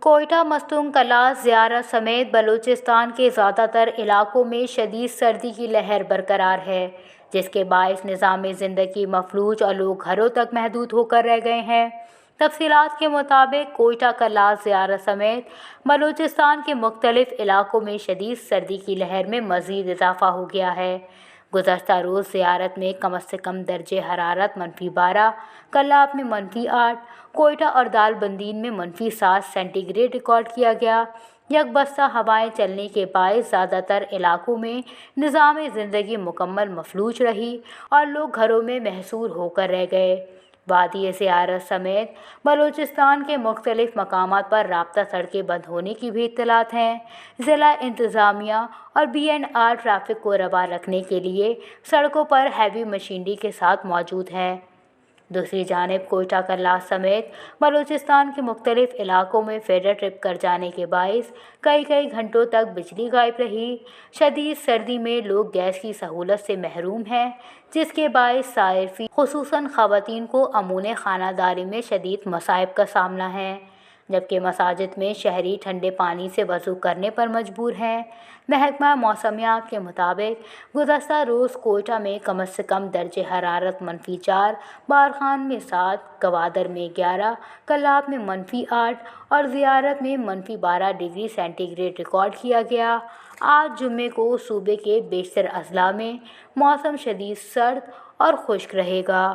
کوئٹہ مستونگ کلاں زیارت سمیت بلوچستان کے زیادہ تر علاقوں میں شدید سردی کی لہر برقرار ہے، جس کے باعث نظام زندگی مفلوج اور لوگ گھروں تک محدود ہو کر رہ گئے ہیں۔ تفصیلات کے مطابق کوئٹہ کلاں زیارت سمیت بلوچستان کے مختلف علاقوں میں شدید سردی کی لہر میں مزید اضافہ ہو گیا ہے۔ گزشتہ روز زیارت میں کم از کم درجہ حرارت -12، کلاب میں -8، کوئٹہ اور دال بندین میں -7 سینٹی گریڈ ریکارڈ کیا گیا۔ یکبستہ ہوائیں چلنے کے باعث زیادہ تر علاقوں میں نظام زندگی مکمل مفلوج رہی اور لوگ گھروں میں محصور ہو کر رہ گئے۔ وادی زیارت سمیت بلوچستان کے مختلف مقامات پر رابطہ سڑکیں بند ہونے کی بھی اطلاعات ہیں۔ ضلع انتظامیہ اور BNR ٹریفک کو رواں رکھنے کے لیے سڑکوں پر ہیوی مشینری کے ساتھ موجود ہیں۔ دوسری جانب کوئٹہ کلاں سمیت بلوچستان کے مختلف علاقوں میں فیڈر ٹرپ کر جانے کے باعث کئی گھنٹوں تک بجلی غائب رہی۔ شدید سردی میں لوگ گیس کی سہولت سے محروم ہیں، جس کے باعث صارفین خصوصاً خواتین کو امور خانہ داری میں شدید مصائب کا سامنا ہے، جبکہ مساجد میں شہری ٹھنڈے پانی سے وضو کرنے پر مجبور ہیں۔ محکمہ موسمیات کے مطابق گزشتہ روز کوئٹہ میں کم از کم درجہ حرارت -4، بارکھان میں 7، گوادر میں 11، کلاب میں -8 اور زیارت میں -12 ڈگری سینٹی گریڈ ریکارڈ کیا گیا۔ آج جمعے کو صوبے کے بیشتر اضلاع میں موسم شدید سرد اور خشک رہے گا۔